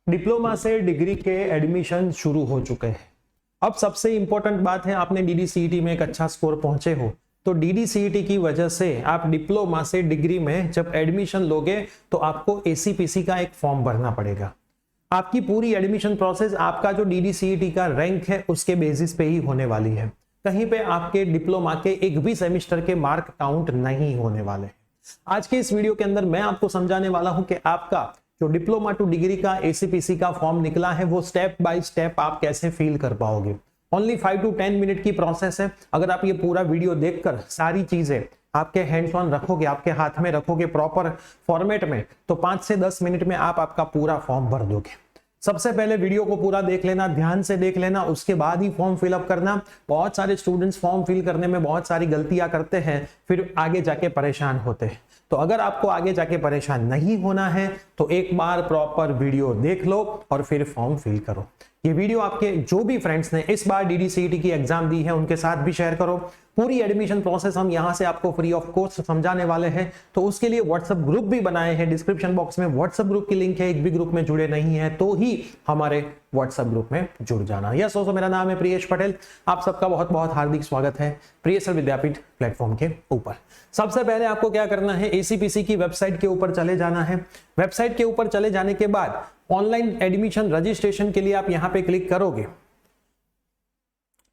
Diploma से degree के admission शुरू हो चुके हैं। अब सबसे इंपॉर्टेंट बात है, आपने डीडीसीईटी में एक अच्छा स्कोर पहुंचे हो तो डीडीसीईटी की वजह से आप डिप्लोमा से डिग्री में जब एडमिशन लोगे तो आपको एसीपीसी का एक फॉर्म भरना पड़ेगा। आपकी पूरी एडमिशन प्रोसेस आपका जो डीडीसीईटी का रैंक है उसके बेसिस पे ही होने वाली है। कहीं पे आपके डिप्लोमा के एक भी सेमेस्टर के मार्क काउंट नहीं होने वाले। आज के इस वीडियो के अंदर मैं आपको समझाने वाला हूं कि आपका जो डिप्लोमा टू डिग्री का एसीपीसी का फॉर्म निकला है वो स्टेप बाय स्टेप आप कैसे फिल कर पाओगे। ओनली 5 to 10 मिनट की प्रोसेस है। अगर आप ये पूरा वीडियो देखकर सारी चीजें आपके हैंड्स ऑन रखोगे, आपके हाथ में रखोगे प्रॉपर फॉर्मेट में, तो 5 से 10 मिनट में आप आपका पूरा फॉर्म भर दोगे। सबसे पहले वीडियो को पूरा देख लेना, ध्यान से देख लेना, उसके बाद ही फॉर्म फिलअप करना। बहुत सारे स्टूडेंट्स फॉर्म फिल करने में बहुत सारी गलतियां करते हैं, फिर आगे जाके परेशान होते हैं। तो अगर आपको आगे जाके परेशान नहीं होना है तो एक बार प्रॉपर वीडियो देख लो और फिर फॉर्म फिल करो। ये वीडियो आपके जो भी फ्रेंड्स ने इस बार डीडीसीईटी की एग्जाम दी है उनके साथ भी शेयर करो। पूरी एडमिशन प्रोसेस हम यहां से आपको फ्री ऑफ कॉस्ट समझाने वाले हैं, तो उसके लिए व्हाट्सएप ग्रुप भी बनाए हैं। डिस्क्रिप्शन बॉक्स में व्हाट्सएप ग्रुप की लिंक है। एक भी ग्रुप में जुड़े नहीं है तो ही हमारे व्हाट्सएप ग्रुप में जुड़ जाना। यस दोस्तों, मेरा नाम है प्रियेश पटेल। आप सबका बहुत बहुत हार्दिक स्वागत है प्रियसर विद्यापीठ प्लेटफॉर्म के ऊपर। सबसे पहले आपको क्या करना है, एसीपीसी की वेबसाइट के ऊपर चले जाना है। वेबसाइट के ऊपर चले जाने के बाद ऑनलाइन एडमिशन रजिस्ट्रेशन के लिए आप यहां पे क्लिक करोगे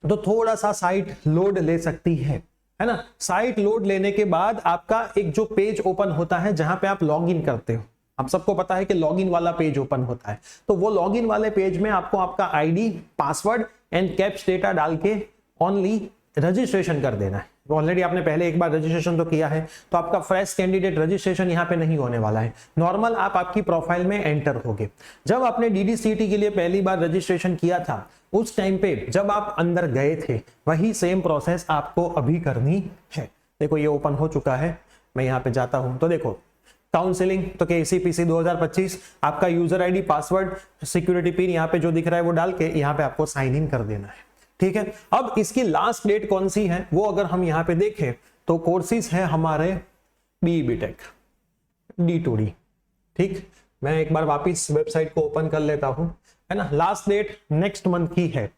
तो थोड़ा सा साइट लोड ले सकती है ना। साइट लोड लेने के बाद आपका एक जो पेज ओपन होता है जहां पे आप लॉगिन करते हो, आप सबको पता है कि लॉगिन वाला पेज ओपन होता है। तो वो लॉगिन वाले पेज में आपको आपका आईडी, पासवर्ड एंड कैप्च डेटा डाल के ओनली रजिस्ट्रेशन कर देना है। ऑलरेडी आपने पहले एक बार रजिस्ट्रेशन तो किया है, तो आपका फ्रेश कैंडिडेट रजिस्ट्रेशन यहाँ पे नहीं होने वाला है। नॉर्मल आप आपकी प्रोफाइल में एंटर होगे। जब आपने डीडीसीईटी के लिए पहली बार रजिस्ट्रेशन किया था उस टाइम पे जब आप अंदर गए थे वही सेम प्रोसेस आपको अभी करनी है। देखो ये ओपन हो चुका है, मैं यहाँ पे जाता हूं तो देखो काउंसलिंग, तो के एसीपीसी 2025 आपका user ID, password, security pin यहाँ पे जो दिख रहा है वो डाल के यहाँ पे आपको साइन इन कर देना है। ठीक है, अब इसकी लास्ट डेट कौन सी है वो अगर हम यहाँ पे देखें तो कोर्सेज है हमारे बीटेक D2D। ठीक, मैं एक बार वापिस वेबसाइट को ओपन कर लेता हूं, है ना। लास्ट डेट नेक्स्ट मंथ की है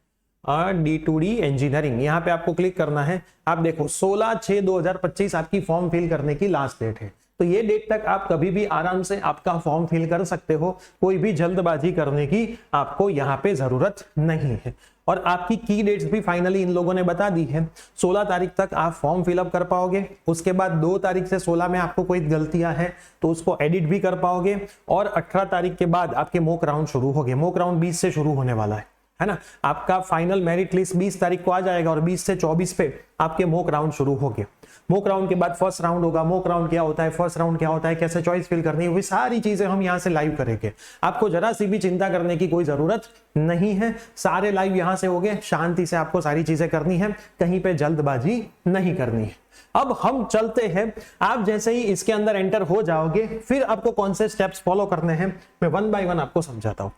D2D इंजीनियरिंग। यहाँ पे आपको क्लिक करना है। आप देखो 16/6/2025 आपकी फॉर्म फिल करने की लास्ट डेट है। तो ये डेट तक आप कभी भी आराम से आपका फॉर्म फिल कर सकते हो। कोई भी जल्दबाजी करने की आपको यहाँ पे जरूरत नहीं है। और आपकी की डेट्स भी फाइनली इन लोगों ने बता दी है। 16 तारीख तक आप फॉर्म फिलअप कर पाओगे। उसके बाद 2 तारीख से 16 में आपको कोई गलतियां हैं तो उसको एडिट भी कर पाओगे। और 18 तारीख के बाद आपके मॉक राउंड शुरू हो गए। मॉक राउंड 20 से शुरू होने वाला है ना। आपका फाइनल मेरिट लिस्ट 20 तारीख को आ जाएगा और 20 से 24 पे आपके मॉक राउंड शुरू हो गए। मॉक राउंड के बाद फर्स्ट राउंड होगा। मॉक राउंड क्या होता है, फर्स्ट राउंड क्या होता है, कैसे चॉइस फिल करनी है, वो सारी चीजें हम यहाँ से लाइव करेंगे। आपको जरा सी भी चिंता करने की कोई जरूरत नहीं है। सारे लाइव यहाँ से हो गए। शांति से आपको सारी चीजें करनी है, कहीं पे जल्दबाजी नहीं करनी है। अब हम चलते हैं। आप जैसे ही इसके अंदर एंटर हो जाओगे फिर आपको कौन से स्टेप्स फॉलो करने हैं मैं 1 बाय 1 आपको समझाता हूं।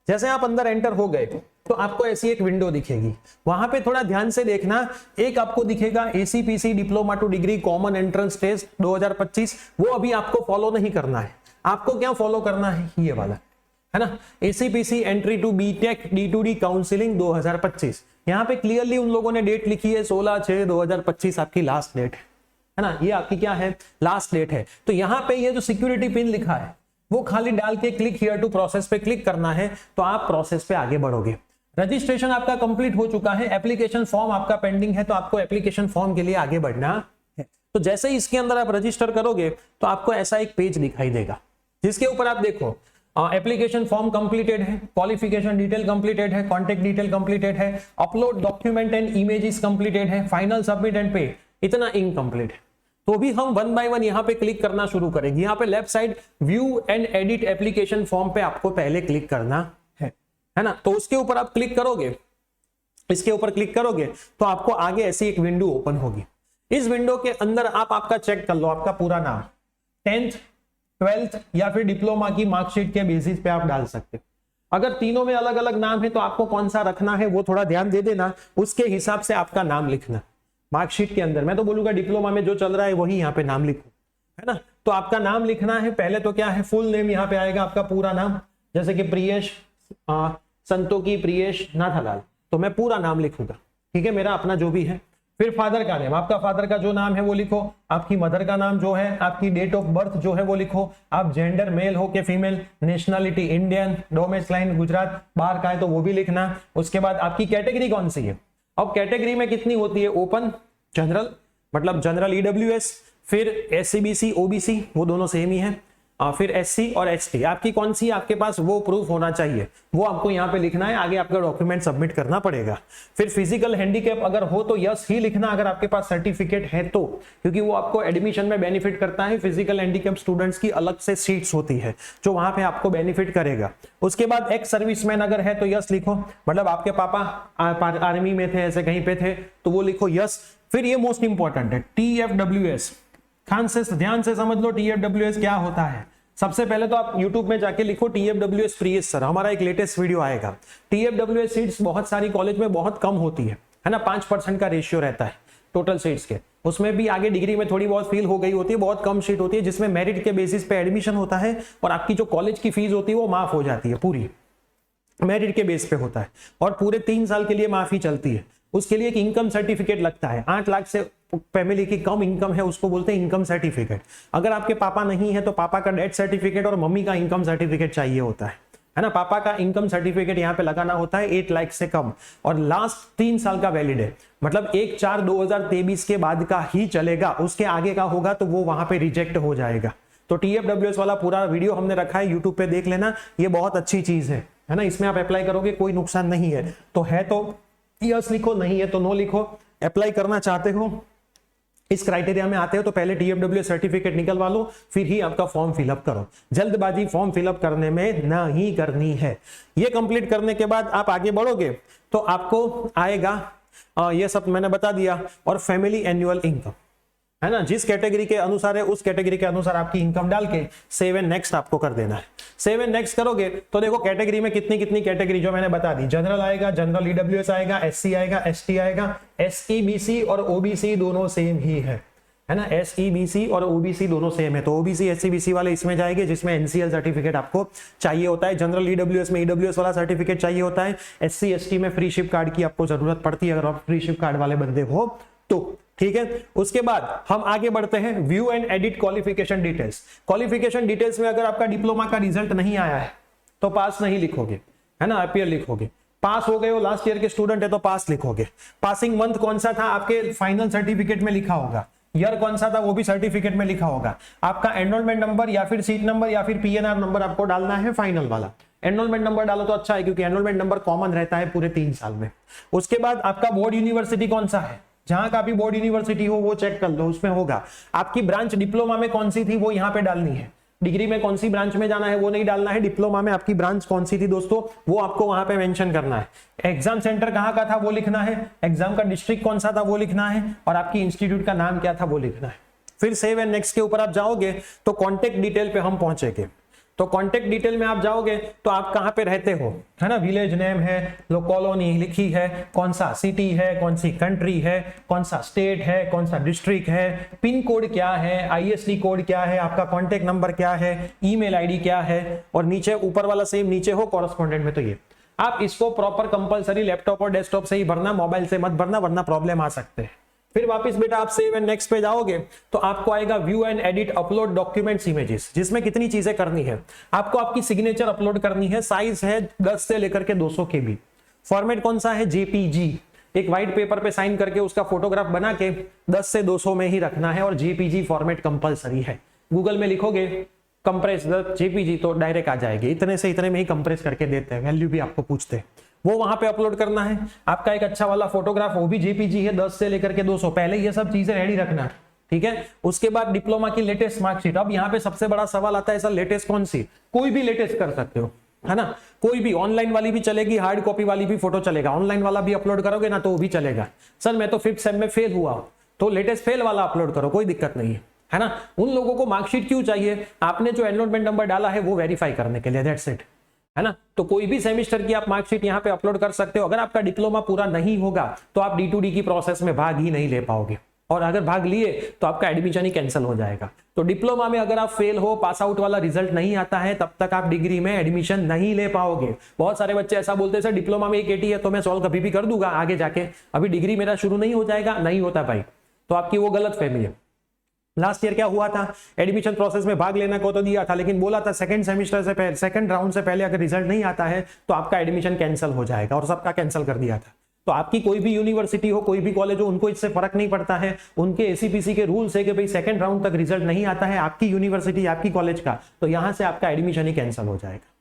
जैसे आप अंदर एंटर हो गए तो आपको ऐसी एक विंडो दिखेगी। वहां पे थोड़ा ध्यान से देखना। एक आपको दिखेगा ACPC diploma to degree common entrance test 2025। वो अभी आपको फॉलो नहीं करना है। आपको क्या फॉलो करना है, ये वाला, है ना। ACPC entry to BTech D2D counselling 2025। यहाँ पे क्लियरली उन लोगों ने डेट लिखी है 16/6/2025 आपकी लास्ट डेट है ना। ये आपकी क्या है, लास्ट डेट है। तो यहाँ पे ये जो सिक्योरिटी पिन लिखा है वो खाली डाल के क्लिक हियर टू प्रोसेस पे क्लिक करना है तो आप प्रोसेस पे आगे बढ़ोगे। रजिस्ट्रेशन आपका कंप्लीट हो चुका है। एप्लीकेशन फॉर्म आपका पेंडिंग है तो आपको एप्लीकेशन फॉर्म के लिए आगे बढ़ना है। तो जैसे ही इसके अंदर आप रजिस्टर करोगे तो आपको ऐसा एक पेज दिखाई देगा जिसके ऊपर आप देखो एप्लीकेशन फॉर्म कंप्लीटेड है, क्वालिफिकेशन डिटेल कंप्लीटेड है, कॉन्टेक्ट डिटेल कंप्लीटेड है, upload document and images completed है, फाइनल सबमिट एंड पे, इतना इनकम्प्लीट है। तो भी हम 1 बाय 1 यहाँ पे क्लिक करना शुरू करेंगे। यहाँ पे left side view and edit application form पे आपको पहले क्लिक करना है ना। तो उसके ऊपर आप क्लिक करोगे, इसके ऊपर क्लिक करोगे तो आपको आगे ऐसी एक विंडो ओपन होगी। इस विंडो के अंदर आप आपका चेक कर लो, आपका पूरा नाम 10th 12th या फिर डिप्लोमा की मार्कशीट के बेसिस पे आप डाल सकते हो। अगर तीनों में अलग अलग नाम है तो आपको कौन सा रखना है वो थोड़ा ध्यान दे देना, उसके हिसाब से आपका नाम लिखना। मार्कशीट के अंदर मैं तो बोलूंगा डिप्लोमा में जो चल रहा है वही यहाँ पे नाम लिखो, है ना। तो आपका नाम लिखना है। पहले तो क्या है, फुल नेम यहाँ पे आएगा आपका पूरा नाम, जैसे कि प्रियेश संतोकी प्रियेश नाथालाल, तो मैं पूरा नाम लिखूंगा, ठीक है, मेरा अपना जो भी है। फिर फादर का नेम, आपका फादर का जो नाम है वो लिखो, आपकी मदर का नाम जो है, आपकी डेट ऑफ बर्थ जो है वो लिखो, आप जेंडर मेल हो के female, nationality Indian, domicile Gujarat, बाहर का है तो वो भी लिखना। उसके बाद आपकी कैटेगरी कौन सी है, अब कैटेगरी में कितनी होती है, ओपन, जनरल, मतलब जनरल ईडब्ल्यूएस, फिर एससीबीसी ओबीसी वो दोनों सेम ही है, फिर एससी और एसटी, आपकी कौन सी आपके पास वो प्रूफ होना चाहिए, वो आपको यहाँ पे लिखना है, आगे आपका डॉक्यूमेंट सबमिट करना पड़ेगा। फिर फिजिकल हैंडीकैप अगर हो तो यस ही लिखना, अगर आपके पास सर्टिफिकेट है तो, क्योंकि वो आपको एडमिशन में बेनिफिट करता है। फिजिकल हैंडीकैप स्टूडेंट्स की अलग से सीट्स होती है जो वहां पे आपको बेनिफिट करेगा। उसके बाद एक्स सर्विसमैन अगर है तो यस लिखो, मतलब आपके पापा आर्मी में थे, ऐसे कहीं पे थे तो वो लिखो यस। फिर ये मोस्ट इंपॉर्टेंट है TFWS, ध्यान से समझ लो TFWS क्या होता है। सबसे पहले तो आप YouTube में जाके लिखो TFWS प्रियेश सर, हमारा एक लेटेस्ट वीडियो आएगा। TFWS सीट्स बहुत सारी कॉलेज में बहुत कम होती है ना, 5% का रेशियो रहता है टोटल सीट्स के, उसमें भी आगे डिग्री में थोड़ी बहुत फील हो गई होती है, बहुत कम सीट होती है जिसमें मेरिट के बेसिस पे एडमिशन होता है और आपकी जो कॉलेज की फीस होती है वो माफ हो जाती है, पूरी मेरिट के बेस पे होता है और पूरे 3 साल के लिए माफी चलती है। उसके लिए एक इनकम सर्टिफिकेट लगता है, 8 लाख से फैमिली की कम इनकम है उसको बोलते हैं इनकम सर्टिफिकेट। अगर आपके पापा नहीं है तो पापा का डेथ सर्टिफिकेट और मम्मी का इनकम सर्टिफिकेट चाहिए होता है ना। पापा का इनकम सर्टिफिकेट यहाँ पे लगाना होता है 8 लाख से कम और लास्ट 3 साल का वैलिड है, मतलब 1/4/2023 के बाद का ही चलेगा, उसके आगे का होगा तो वो वहां पे रिजेक्ट हो जाएगा। तो TFWS वाला पूरा वीडियो हमने रखा है, यूट्यूब पे देख लेना, ये बहुत अच्छी चीज है ना, इसमें आप अप्लाई करोगे कोई नुकसान नहीं है। तो है तो यस लिखो, नहीं है तो नो लिखो। अप्लाई करना चाहते हो, इस क्राइटेरिया में आते हो तो पहले TFWS सर्टिफिकेट निकलवा लो, फिर ही आपका फॉर्म फिलअप करो। जल्दबाजी फॉर्म फिलअप करने में नहीं करनी है। ये कंप्लीट करने के बाद आप आगे बढ़ोगे तो आपको आएगा ये सब मैंने बता दिया, और फैमिली एनुअल इनकम है ना, जिस कैटेगरी के अनुसार है उस कैटेगरी के अनुसार आपकी इनकम डाल के सेव एंड नेक्स्ट आपको कर देना है। सेव एंड नेक्स्ट करोगे तो देखो कैटेगरी में कितनी कितनी कैटेगरी जो मैंने बता दी, जनरल आएगा, जनरल ईडब्ल्यूएस आएगा, SC आएगा, ST आएगा, SE BC और OBC दोनों सेम ही है ना, SE BC और OBC दोनों सेम है। तो OBC SC BC वाले इसमें जाएंगे जिसमें NCL सर्टिफिकेट आपको चाहिए होता है, जनरल ईडब्ल्यूएस में EWS वाला सर्टिफिकेट चाहिए होता है, SC ST में फ्री शिप कार्ड की आपको जरूरत पड़ती है अगर आप फ्री शिप कार्ड वाले बंदे हो तो, ठीक है। उसके बाद हम आगे बढ़ते हैं, view and edit qualification details. Qualification details में अगर आपका डिप्लोमा का रिजल्ट नहीं आया है तो पास नहीं लिखोगे, है ना, IPL लिखोगे। पास हो गए हो, लास्ट ईयर के स्टूडेंट है तो पास लिखोगे। पासिंग मंथ कौन सा था आपके फाइनल सर्टिफिकेट में लिखा होगा, ईयर कौन सा था वो भी सर्टिफिकेट में लिखा होगा। आपका एनरोलमेंट नंबर या फिर सीट नंबर या फिर PNR नंबर आपको डालना है फाइनल वाला। एनरोलमेंट नंबर डालो तो अच्छा है क्योंकि एनरोलमेंट नंबर कॉमन रहता है पूरे 3 साल में। उसके बाद आपका बोर्ड यूनिवर्सिटी कौन सा है, जहां का भी बोर्ड यूनिवर्सिटी हो वो चेक कर लो, उसमें होगा। आपकी ब्रांच डिप्लोमा में कौन सी थी वो यहाँ पे डालनी है, डिग्री में कौन सी ब्रांच में जाना है वो नहीं डालना है, डिप्लोमा में आपकी ब्रांच कौन सी थी दोस्तों वो आपको वहां पे मेंशन करना है। एग्जाम सेंटर कहाँ का था वो लिखना है, एग्जाम का डिस्ट्रिक्ट कौन सा था वो लिखना है, और आपकी इंस्टीट्यूट का नाम क्या था वो लिखना है। फिर सेव एंड नेक्स्ट के ऊपर आप जाओगे तो कॉन्टेक्ट डिटेल पे हम पहुंचेंगे। तो कॉन्टेक्ट डिटेल में आप जाओगे तो आप कहां पे रहते हो, है ना, विलेज नेम है, लो कॉलोनी लिखी है, कौन सा सिटी है, कौन सी कंट्री है, कौन सा स्टेट है, कौन सा डिस्ट्रिक्ट है, पिन कोड क्या है, ISD कोड क्या है, आपका कॉन्टेक्ट नंबर क्या है, ईमेल ID क्या है, और नीचे ऊपर वाला सेम नीचे हो कॉरेस्पॉन्डेंट में। तो ये आप इसको प्रॉपर कंपलसरी लैपटॉप और डेस्कटॉप से ही भरना, मोबाइल से मत भरना वरना प्रॉब्लम आ सकते हैं। फिर वापस बेटा आप सेव एंड नेक्स्ट पे जाओगे तो आपको आएगा view and edit upload documents images, जिसमें कितनी चीजें करनी है आपको। आपकी सिग्नेचर अपलोड करनी है, साइज है 10 से लेकर के 200 KB। फॉर्मेट कौन सा है, JPG, एक व्हाइट पेपर पे साइन करके उसका फोटोग्राफ बना के 10 से 200 में ही रखना है और JPG फॉर्मेट कंपलसरी है। गूगल में लिखोगे कंप्रेस JPG तो डायरेक्ट आ जाएगी, इतने से इतने में ही कंप्रेस करके देते हैं, वैल्यू भी आपको पूछते हैं, वो वहां पे अपलोड करना है। आपका एक अच्छा वाला फोटोग्राफ वो भी JPG है 10 से लेकर के 200, पहले ये सब चीजें रेडी रखना, ठीक है। उसके बाद डिप्लोमा की लेटेस्ट मार्कशीट। अब यहाँ पे सबसे बड़ा सवाल आता है सर लेटेस्ट कौन सी, कोई भी लेटेस्ट कर सकते हो, है ना, कोई भी, ऑनलाइन वाली भी चलेगी, हार्ड कॉपी वाली भी फोटो चलेगा, ऑनलाइन वाला भी अपलोड करोगे ना तो वो भी चलेगा। सर मैं तो 5th सेम में फेल हुआ तो लेटेस्ट फेल वाला अपलोड करो, कोई दिक्कत नहीं है ना। उन लोगों को मार्कशीट क्यों चाहिए, आपने जो एनरोलमेंट नंबर डाला है वो वेरीफाई करने के लिए, दैट्स इट, है ना। तो कोई भी सेमेस्टर की आप मार्कशीट यहाँ पे अपलोड कर सकते हो। अगर आपका डिप्लोमा पूरा नहीं होगा तो आप D2D की प्रोसेस में भाग ही नहीं ले पाओगे, और अगर भाग लिए तो आपका एडमिशन ही कैंसिल हो जाएगा। तो डिप्लोमा में अगर आप फेल हो, पास आउट वाला रिजल्ट नहीं आता है, तब तक आप डिग्री में एडमिशन नहीं ले पाओगे। बहुत सारे बच्चे ऐसा बोलते हैं सर डिप्लोमा में 180 है तो मैं सॉल्व कभी भी कर दूंगा आगे जाके, अभी डिग्री मेरा शुरू नहीं हो जाएगा। नहीं होता भाई, तो आपकी वो गलत फहमी है। लास्ट ईयर क्या हुआ था, एडमिशन प्रोसेस में भाग लेने को तो दिया था, लेकिन बोला था सेकंड सेमेस्टर से पहले, सेकंड राउंड से पहले अगर रिजल्ट नहीं आता है तो आपका एडमिशन कैंसिल हो जाएगा, और सबका कैंसिल कर दिया था। तो आपकी कोई भी यूनिवर्सिटी हो, कोई भी कॉलेज हो, उनको इससे फर्क नहीं पड़ता है। उनके एसीपीसी के रूल्स है कि भाई सेकंड राउंड तक रिजल्ट नहीं आता है आपकी यूनिवर्सिटी, आपकी कॉलेज का, तो यहां से आपका एडमिशन ही कैंसिल हो जाएगा।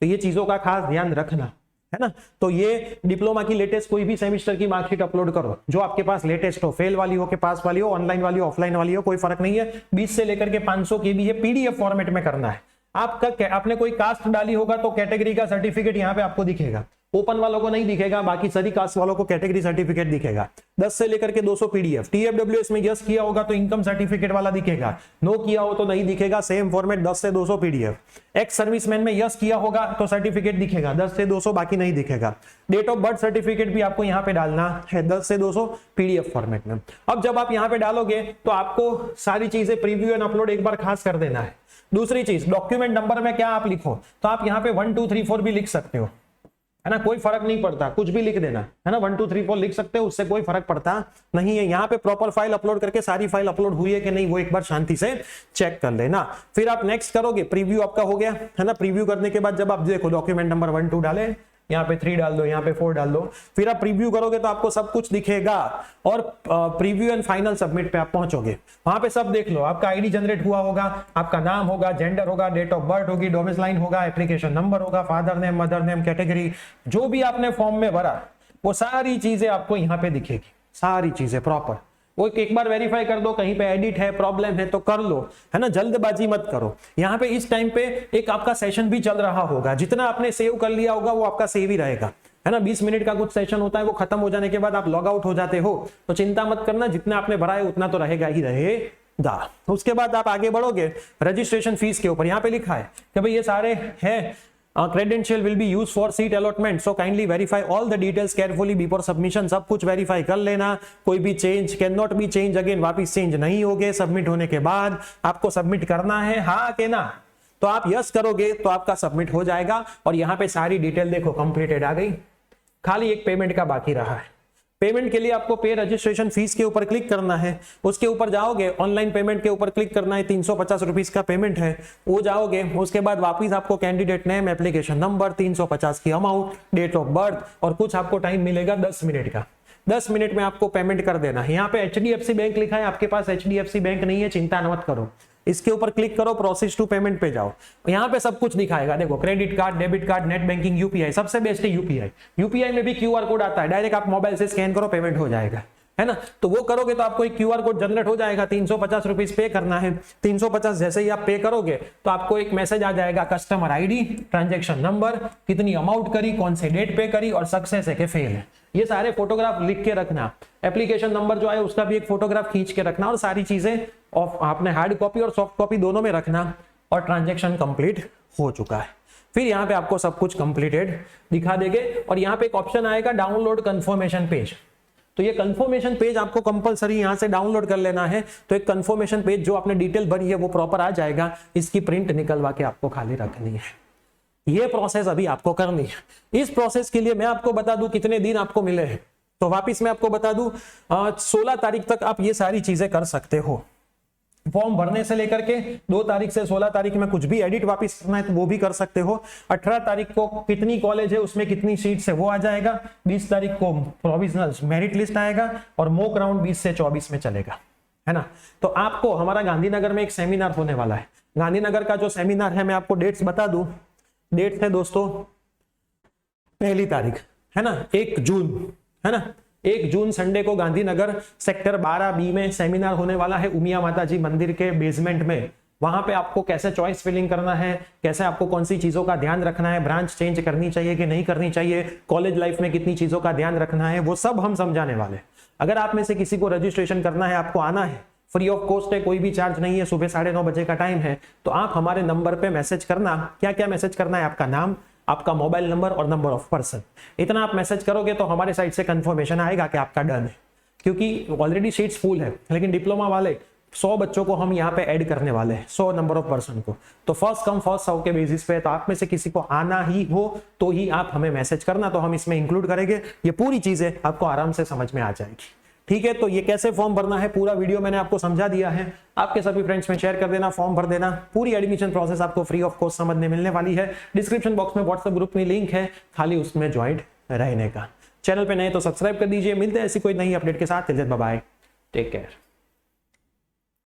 तो ये चीजों का खास ध्यान रखना है ना। तो ये डिप्लोमा की लेटेस्ट कोई भी सेमेस्टर की मार्कशीट अपलोड करो जो आपके पास लेटेस्ट हो, फेल वाली हो के पास वाली हो, ऑनलाइन वाली हो, ऑफलाइन वाली हो, कोई फर्क नहीं है। 20 से लेकर के 500 की भी है, पीडीएफ फॉर्मेट में करना है। आपका आपने कोई कास्ट डाली होगा तो कैटेगरी का सर्टिफिकेट यहाँ पे आपको दिखेगा, ओपन वालों को नहीं दिखेगा, बाकी सभी कास्ट वालों को कैटेगरी सर्टिफिकेट दिखेगा। 10 से लेकर के 200 पीडीएफ। टीएफडब्ल्यूएस में यस किया होगा तो इनकम सर्टिफिकेट वाला दिखेगा, नो किया हो तो नहीं दिखेगा। सेम फॉर्मेट 10 से 200 पीडीएफ। एक्स सर्विसमैन में यस किया होगा तो सर्टिफिकेट दिखेगा 10 से 200, बाकी नहीं दिखेगा। डेट ऑफ बर्थ सर्टिफिकेट भी आपको यहाँ पे डालना है 10 से 200 पीडीएफ फॉर्मेट में। अब जब आप यहाँ पे डालोगे तो आपको सारी चीजें प्रीव्यू एंड अपलोड एक बार खास कर देना है। दूसरी चीज, डॉक्यूमेंट नंबर में क्या आप लिखो, तो आप यहाँ पे 1 2 3 4 भी लिख सकते हो, है ना, कोई फर्क नहीं पड़ता, कुछ भी लिख देना है ना। 1 2 3 4 लिख सकते हो, उससे कोई फर्क पड़ता नहीं है। यहाँ पे प्रॉपर फाइल अपलोड करके सारी फाइल अपलोड हुई है कि नहीं वो एक बार शांति से चेक कर लेना। फिर आप नेक्स्ट करोगे, प्रीव्यू आपका हो गया है ना। प्रीव्यू करने के बाद जब आप देखो डॉक्यूमेंट नंबर 1 2 डाले, यहाँ पे 3 डाल दो, यहाँ पे 4 डाल दो, फिर आप प्रीव्यू करोगे तो आपको सब कुछ दिखेगा। और प्रीव्यू एंड फाइनल सबमिट पे आप पहुंचोगे, वहां पे सब देख लो, आपका आईडी जनरेट हुआ होगा, आपका नाम होगा, जेंडर होगा, डेट ऑफ बर्थ होगी, डोमिसाइल होगा, एप्लीकेशन नंबर होगा, father name, mother name, category, जो भी आपने फॉर्म में भरा वो सारी चीजें आपको यहाँ पे दिखेगी, सारी चीजें प्रॉपर। वो एक बार वेरीफाई कर दो, कहीं पे एडिट है, प्रॉब्लम है तो कर लो, है ना, जल्दबाजी मत करो। यहाँ पे इस टाइम पे एक आपका सेशन भी चल रहा होगा, जितना आपने सेव कर लिया होगा वो आपका सेव ही रहेगा, है ना। 20 मिनट का कुछ सेशन होता है, वो खत्म हो जाने के बाद आप लॉग आउट हो जाते हो, तो चिंता मत करना, जितना आपने भरा है उतना तो रहेगा ही रहेगा। उसके बाद आप आगे बढ़ोगे रजिस्ट्रेशन फीस के ऊपर, यहाँ पे लिखा है कि भाई ये सारे है credential will be used for seat allotment, so kindly verify all the details carefully before submission। सब कुछ वेरीफाई कर लेना, कोई भी change can not be change again, वापिस चेंज नहीं होगे। सबमिट होने के बाद आपको सबमिट करना है, हाँ के ना, तो आप यस करोगे तो आपका सबमिट हो जाएगा। और यहाँ पे सारी डिटेल देखो कंप्लीटेड आ गई, खाली एक पेमेंट का बाकी रहा है। पेमेंट के लिए आपको पे रजिस्ट्रेशन फीस के ऊपर क्लिक करना है, उसके ऊपर जाओगे, ऑनलाइन पेमेंट के ऊपर क्लिक करना है, 350 रुपीज का पेमेंट है, वो जाओगे। उसके बाद वापिस आपको कैंडिडेट नेम, एप्लीकेशन नंबर, 350 की अमाउंट, डेट ऑफ बर्थ, और कुछ आपको टाइम मिलेगा 10 मिनट का। 10 मिनट में आपको पेमेंट कर देना है। यहाँ पे HDFC बैंक लिखा है, आपके पास HDFC बैंक नहीं है, चिंता मत करो, इसके ऊपर क्लिक करो, प्रोसेस टू पेमेंट पे जाओ, यहाँ पे सब कुछ दिखाएगा। देखो credit card, debit card, net banking, UPI, सबसे बेस्ट है यूपीआई। यूपीआई में भी QR कोड आता है, डायरेक्ट आप मोबाइल से स्कैन करो, पेमेंट हो जाएगा, है ना। तो वो करोगे तो आपको एक QR कोड जनरेट हो जाएगा, 350 रुपीज पे करना है। 350 जैसे ही आप पे करोगे तो आपको एक मैसेज आ जाएगा, कस्टमर आईडी, ट्रांजैक्शन नंबर, कितनी अमाउंट करी, कौन से डेट पे करी, और सक्सेस है कि फेल है, ये सारे फोटोग्राफ लिख के रखना। एप्लीकेशन नंबर जो है उसका भी एक फोटोग्राफ खींच के रखना, और सारी चीजें आपने हार्ड कॉपी और सॉफ्ट कॉपी दोनों में रखना। और ट्रांजैक्शन कंप्लीट हो चुका है। फिर यहाँ पे आपको सब कुछ कंप्लीटेड दिखा देंगे, और यहाँ पे एक ऑप्शन आएगा डाउनलोड कंफर्मेशन पेज। तो ये कंफर्मेशन पेज आपको कंपलसरी यहाँ से डाउनलोड कर लेना है। तो एक कंफर्मेशन पेज जो आपने डिटेल भरी है वो प्रॉपर आ जाएगा, इसकी प्रिंट निकलवा के आपको खाली रखनी है। ये प्रोसेस अभी आपको करनी है। इस प्रोसेस के लिए मैं आपको बता दूं कितने दिन आपको मिले हैं, तो वापिस मैं आपको बता दूं 16 तारीख तक आप ये सारी चीजें कर सकते हो। फॉर्म भरने से लेकर के 2 तारीख से 16 तारीख में कुछ भी एडिट वापस करना है तो वो भी कर सकते हो। 18 तारीख को कितनी कॉलेज है उसमें कितनी सीट्स है वो आ जाएगा। 20 तारीख को प्रोविजनल मेरिट लिस्ट आएगा और मॉक राउंड 20 से 24 में चलेगा, है ना। तो आपको हमारा गांधीनगर में एक सेमिनार होने वाला है। गांधीनगर का जो सेमिनार है मैं आपको डेट्स बता दूं। डेट्स है दोस्तों 1 तारीख, है ना, 1 जून, है ना, 1 जून संडे को गांधीनगर सेक्टर 12B में सेमिनार होने वाला है, उमिया माता जी मंदिर के बेसमेंट में। वहां पे आपको कैसे चॉइस फिलिंग करना है, कैसे आपको कौन सी चीजों का ध्यान रखना है, ब्रांच चेंज करनी चाहिए कि नहीं करनी चाहिए, कॉलेज लाइफ में कितनी चीजों का ध्यान रखना है, वो सब हम समझाने वाले हैं। अगर आप में से किसी को रजिस्ट्रेशन करना है, आपको आना है, फ्री ऑफ कॉस्ट है, कोई भी चार्ज नहीं है, सुबह 9:30 बजे का टाइम है, तो आप हमारे नंबर पे मैसेज करना। क्या क्या मैसेज करना है? आपका नाम, आपका मोबाइल नंबर और नंबर ऑफ पर्सन। इतना आप मैसेज करोगे तो हमारे साइड से कंफर्मेशन आएगा कि आपका डन है। क्योंकि ऑलरेडी सीट्स फुल है, लेकिन डिप्लोमा वाले 100 बच्चों को हम यहाँ पे ऐड करने वाले हैं, 100 नंबर ऑफ पर्सन को। तो फर्स्ट कम फर्स्ट सर्व के बेसिस पे, तो आप में से किसी को आना ही हो तो ही आप हमें मैसेज करना, तो हम इसमें इंक्लूड करेंगे। ये पूरी चीजें आपको आराम से समझ में आ जाएगी, ठीक है। तो ये कैसे फॉर्म भरना है पूरा वीडियो मैंने आपको समझा दिया है, आपके सभी फ्रेंड्स में शेयर कर देना, फॉर्म भर देना। पूरी एडमिशन प्रोसेस आपको फ्री ऑफ कॉस्ट समझने मिलने वाली है। डिस्क्रिप्शन बॉक्स में व्हाट्सएप ग्रुप में लिंक है, खाली उसमें ज्वाइंट रहने का। चैनल पे नए तो सब्सक्राइब कर दीजिए। मिलते हैं ऐसी कोई नई अपडेट के साथ। Bye bye, take care.